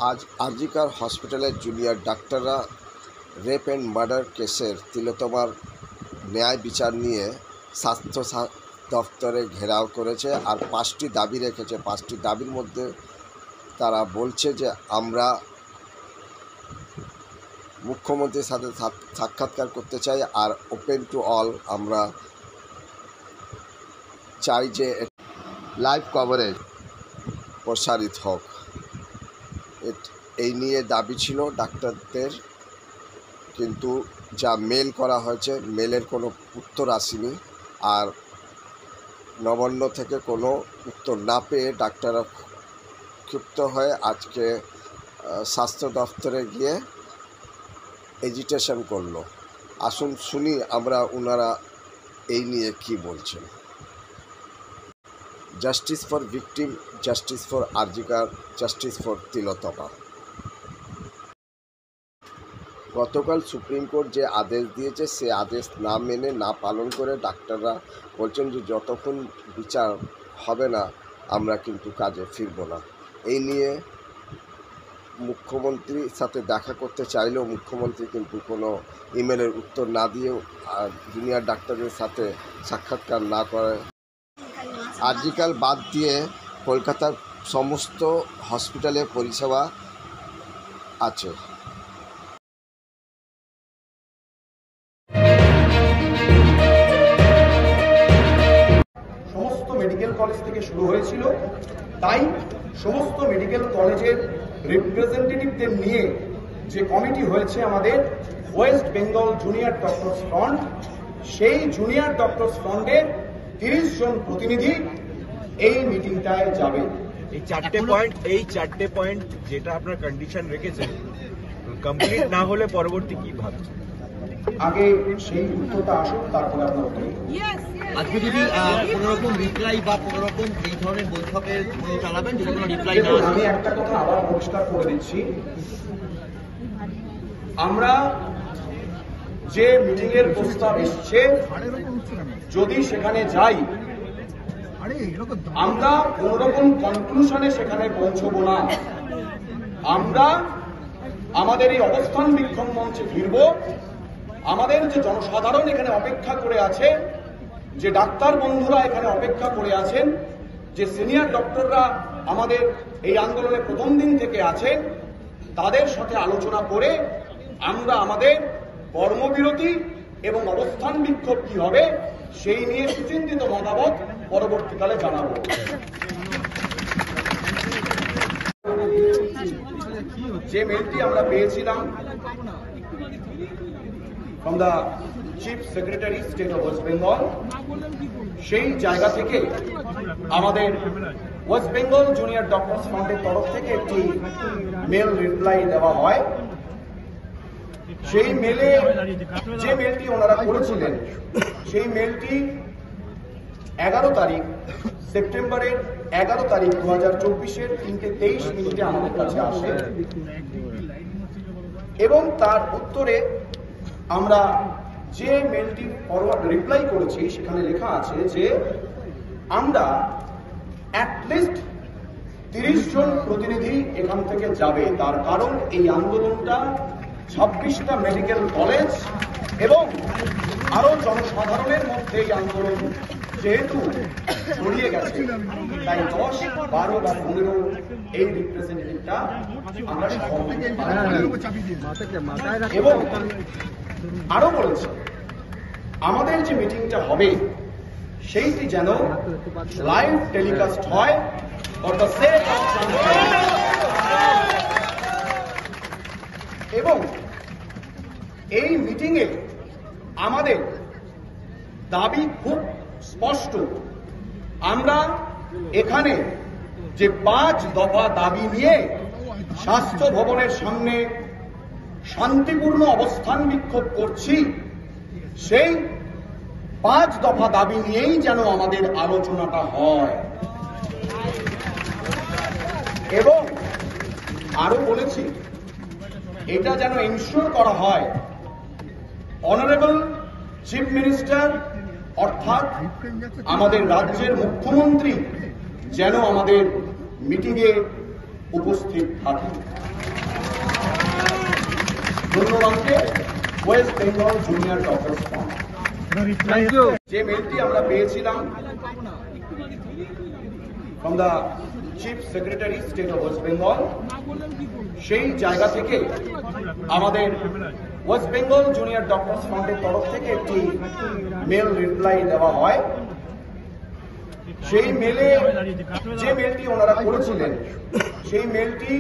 আজ আরজিকর হসপিটালের জুনিয়র ডাক্তাররা রেপ অ্যান্ড মার্ডার কেসের তিলোত্তমার ন্যায় বিচার নিয়ে স্বাস্থ্য দপ্তরে ঘেরাও করেছে আর 5টি দাবি রেখেছে। 5টি দাবির মধ্যে তারা বলছে যে আমরা মুখ্যমন্ত্রীর সাথে সাক্ষাৎকার করতে চাই আর ওপেন টু অল আমরা চাই যে লাইভ কভারেজ প্রসারিত হোক। এই নিয়ে দাবি ছিল ডাক্তারদের, কিন্তু যা মেল করা হয়েছে মেলের কোনো উত্তর আসেনি। আর নবান্ন থেকে কোনো উত্তর না পেয়ে ডাক্তাররা ক্ষিপ্ত হয়ে আজকে স্বাস্থ্য দপ্তরে গিয়ে এজিটেশন করলো। আসুন শুনি আমরা ওনারা এই নিয়ে কি বলছেন। Justice for victim, justice for RG Kar, justice for Tilottama. গতকাল সুপ্রিম কোর্ট যে আদেশ দিয়েছে সে আদেশ না মেনে না পালন করে ডাক্তাররা বলছেন যে যতক্ষণ বিচার হবে না আমরা কিন্তু কাজে ফিরব না। এই নিয়ে মুখ্যমন্ত্রীর সাথে দেখা করতে চাইলেও মুখ্যমন্ত্রী কিন্তু কোনো ইমেলের উত্তর না দিয়েও জুনিয়র ডাক্তারদের সাথে সাক্ষাৎকার না করে আরজিকর বাদ দিয়ে কলকাতার সমস্ত হসপিটালে পরিষেবা আছে। সমস্ত মেডিকেল কলেজ থেকে শুরু হয়েছিল, তাই সমস্ত মেডিকেল কলেজের রিপ্রেজেন্টেটিভদের নিয়ে যে কমিটি হয়েছে আমাদের West Bengal junior doctors front, সেই জুনিয়র ডক্টরস ফ্রন্টের 30 জন প্রতিনিধি এই মিটিংটায় যাবে। এই চারটে পয়েন্ট যেটা আপনার কন্ডিশন রেখেছেন কমপ্লিট না হলে পরবর্তী কি ভাবছেন? আগে সেই উত্তরটা আসুন, তারপরে আপনার উত্তর। আজকে যদি কোন রকম রিপ্লাই বা কোন রকম এই ধরনের বৈঠকে চালাবেন, যদি কোনো রিপ্লাই না আসে? আমি একটা কথা আবার পরিষ্কার করে দিচ্ছি, আমরা যে মিটিং এর প্রস্তাব এসছে যদি সেখানে যাই, আমরা কোন রকম কনক্লুশনে সেখানে পৌঁছবো না। আমরা আমাদের এই অবস্থান বিক্ষোভ মঞ্চে ফিরব। আমাদের যে জনসাধারণ এখানে অপেক্ষা করে আছে, যে ডাক্তার বন্ধুরা এখানে অপেক্ষা করে আছেন, যে সিনিয়র ডক্টররা আমাদের এই আন্দোলনে প্রথম দিন থেকে আছেন, তাদের সাথে আলোচনা করে আমরা আমাদের কর্মবিরতি এবং অবস্থান বিক্ষোভ কি হবে সেই নিয়ে সুচিন্তিত মতামত পরবর্তীকালে জানাবো। যে মেলটি আমরা পেয়েছিলাম from the Chief Secretary State of West Bengal, সেই জায়গা থেকে আমাদের ওয়েস্ট বেঙ্গল জুনিয়র ডক্টরস ফ্রন্টের তরফ থেকে একটি মেল রিপ্লাই দেওয়া হয়। সেই মেলে যে মেলটি ওনারা করেছিলেন সেই মেলটি 11 তারিখ সেপ্টেম্বরের 11 তারিখ 2024-এর 3:23 আমাদের কাছে আসে এবং তার উত্তরে আমরা যে মেলটি ফরওয়ার্ড রিপ্লাই করেছি সেখানে লেখা আছে যে আমরা অ্যাটলিস্ট 30 জন প্রতিনিধি এখান থেকে যাবে। তার কারণ এই আন্দোলনটা 26টা মেডিকেল কলেজ এবং আরো জনসাধারণের মধ্যে এই আন্দোলন যেহেতু ছড়িয়ে গেছে, তাই 10, 12 বা 15 এই রিপ্রেজেন্টেটিভটা আমরা এবং আরো বলেছে আমাদের যে মিটিংটা হবে সেইটি যেন লাইভ টেলিকাস্ট হয় এবং এই মিটিংয়ে আমাদের দাবি খুব স্পষ্ট। আমরা এখানে যে 5 দফা দাবি নিয়ে স্বাস্থ্য ভবনের সামনে শান্তিপূর্ণ অবস্থান বিক্ষোভ করছি, সেই 5 দফা দাবি নিয়েই যেন আমাদের আলোচনাটা হয়। এবং আরো বলেছি এটা যেন এনশিওর করা হয় অনারেবল চিফ মিনিস্টার অর্থাৎ আমাদের রাজ্যের মুখ্যমন্ত্রী যেন আমাদের মিটিংয়ে উপস্থিত থাকেন। ধন্যবাদকে West Bengal junior doctors front. যে মেলটি আমরা পেয়েছিলাম from the chief secretary state of West Bengal, সেই জায়গা থেকে আমাদের ওয়েস্ট বেঙ্গল জুনিয়র ডক্টরস ফান্ডের তরফ থেকে একটি মেল রিপ্লাই দেওয়া হয়। সেই মেলে যে মেলটি ওনারা করেছিলেন, সেই মেলটি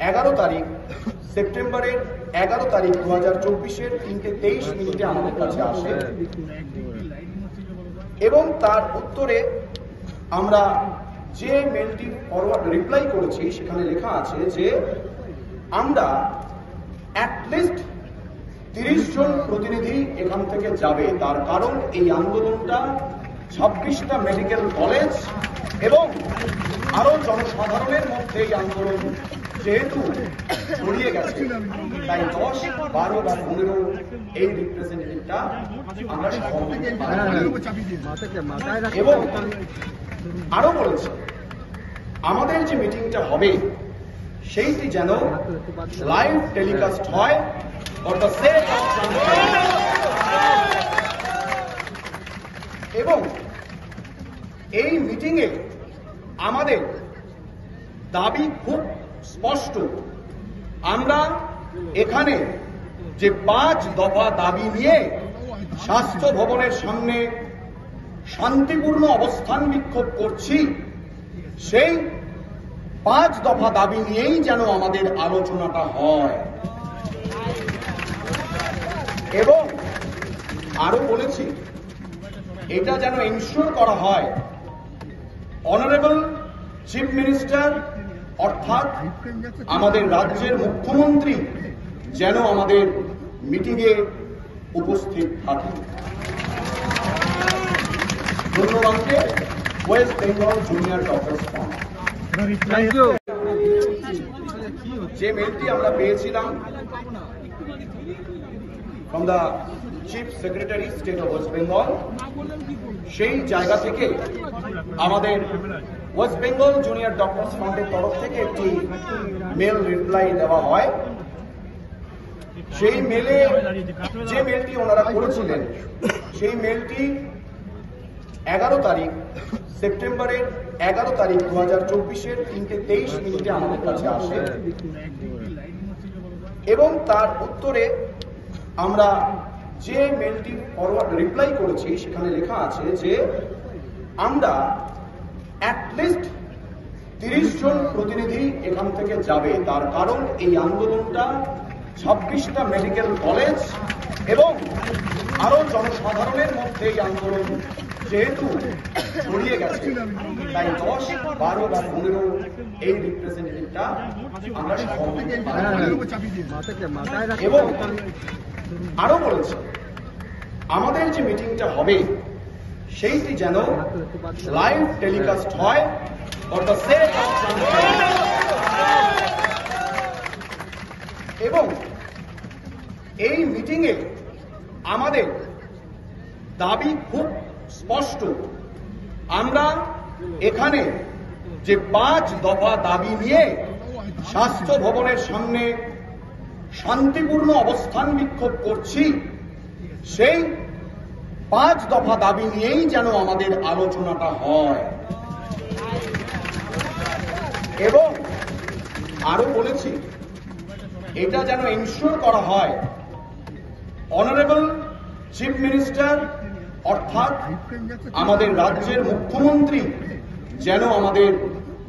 11 তারিখ সেপ্টেম্বরের 11 তারিখ 2024 3:23 আমাদের কাছে আসে এবং তার উত্তরে আমরা যে মেলটি ফরওয়ার্ড রিপ্লাই করেছি সেখানে লেখা আছে যে আমরা অ্যাটলিস্ট 30 জন প্রতিনিধি এখান থেকে যাবে, তার কারণ এই আন্দোলনটা 26টা মেডিকেল কলেজ এবং আরো জনসাধারণের মধ্যে এই আন্দোলন যেহেতু ছড়িয়ে গেছে, তাই 10, 12 বা 15 এই রিপ্রেজেন্টেটিভটা আমরা এবং আরো বলেছে আমাদের যে মিটিংটা হবে সেইটি যেন লাইভ টেলিকাস্ট হয় ফর দ্য সেক অফ এবং এই মিটিংয়ে আমাদের দাবি খুব স্পষ্ট। আমরা এখানে যে 5 দফা দাবি নিয়ে স্বাস্থ্য ভবনের সামনে শান্তিপূর্ণ অবস্থান বিক্ষোভ করছি, সেই 5 দফা দাবি নিয়েই যেন আমাদের আলোচনাটা হয় এবং আরো বলেছি এটা যেন এনশিওর করা হয় অনারেবল চিফ মিনিস্টার অর্থাৎ আমাদের রাজ্যের মুখ্যমন্ত্রী যেন আমাদের মিটিংয়ে উপস্থিত থাকেন। ধন্যবাদকে West Bengal junior doctors front. যে মেলটি আমরা পেয়েছিলাম from the chief secretary state of West Bengal, সেই জায়গা থেকে আমাদের ওয়েস্ট বেঙ্গল জুনিয়র ডক্টরস ফান্ডের তরফ থেকে একটি মেল রিপ্লাই দেওয়া হয়। সেই মেলে যে মেলটি ওনারা করেছিলেন, সেই মেলটি 11 তারিখ সেপ্টেম্বরের 11 তারিখ 2024 3:23 আমাদের কাছে আসে এবং তার উত্তরে আমরা যে মেলটি ফরওয়ার্ড রিপ্লাই করেছি সেখানে লেখা আছে যে আমরা অ্যাটলিস্ট 30 জন প্রতিনিধি এখান থেকে যাবে, তার কারণ এই আন্দোলনটা 26টা মেডিকেল কলেজ এবং আরো জনসাধারণের মধ্যে এই আন্দোলন যেহেতু ছড়িয়ে গেছে, তাই 10, 12 বা 15 এই রিপ্রেজেন্টেটিভটা আমরা এবং আরো বলেছে আমাদের যে মিটিংটা হবে সেইটি যেন লাইভ টেলিকাস্ট হয় ফর দ্য সেক অফ এবং এই মিটিংয়ে আমাদের দাবি খুব স্পষ্ট। আমরা এখানে যে 5 দফা দাবি নিয়ে স্বাস্থ্য ভবনের সামনে শান্তিপূর্ণ অবস্থান বিক্ষোভ করছি, সেই 5 দফা দাবি নিয়েই যেন আমাদের আলোচনাটা হয় এবং আরো বলেছি এটা যেন এনশিওর করা হয় অনারেবল চিফ মিনিস্টার অর্থাৎ আমাদের রাজ্যের মুখ্যমন্ত্রী যেন আমাদের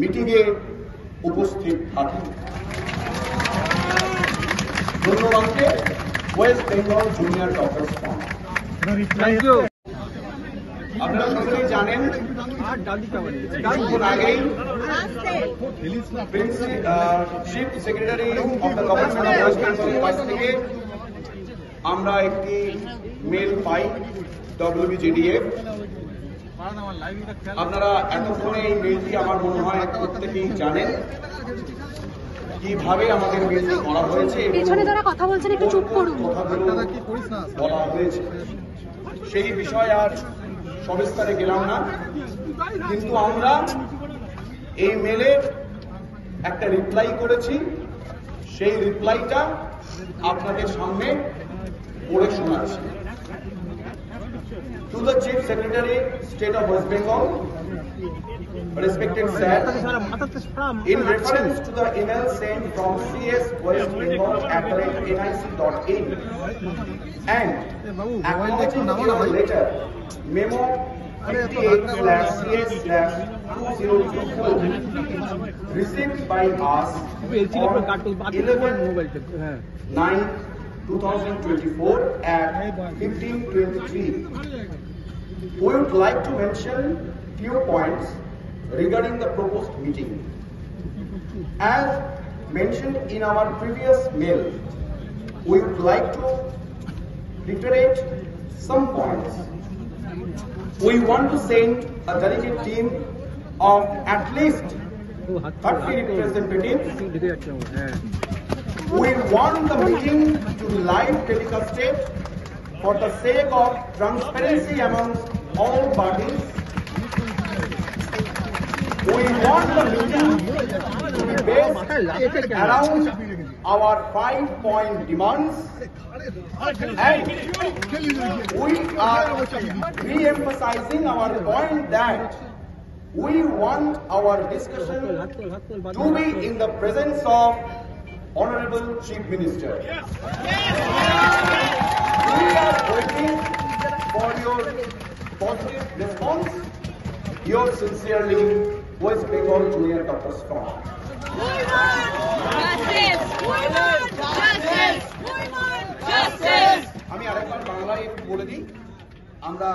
মিটিংয়ে উপস্থিত থাকেন। ধন্যবাদকে West Bengal junior doctors front. আপনারা সকলেই জানেন কিছুক্ষণ আগেই chief secretary of the government of West বেঙ্গলের কাছ থেকে আমরা একটি মেল পাই WBJDF। আপনারা এতক্ষণে এই মেলটি আমার মনে হয় প্রত্যেকেই জানেন কিভাবে আমাদের মেলটি করা হয়েছে, পেছনে যারা কথা বলছেন একটু চুপ করুন। বলা হয়েছে সেই বিষয়ে আর সবিস্তারে গেলাম না, কিন্তু আমরা এই মেলের একটা রিপ্লাই করেছি, সেই রিপ্লাইটা আপনাদের সামনে পড়ে শোনাচ্ছি। To the Chief Secretary, State of West Bengal, respected sir, in reference to the email sent from cs.westbengal@nic.in and acknowledging your letter, memo 58/cs/2024 received by us on 11/9/2024 at 15:23. We would like to mention few points regarding the proposed meeting. As mentioned in our previous mail, we would like to reiterate some points. We want to send a delegate team of at least 30 representatives. We want the meeting to be live telecasted for the sake of transparency amongst all parties. We want the meeting to be based around our 5-point demands, and we are re-emphasizing our point that we want our discussion to be in the presence of Honorable Chief Minister. We are waiting for your positive response. Yours sincerely, West Bengal Junior Dr. Strong. আমি আরেকবার বাংলায় একটু বলে দিই। আমরা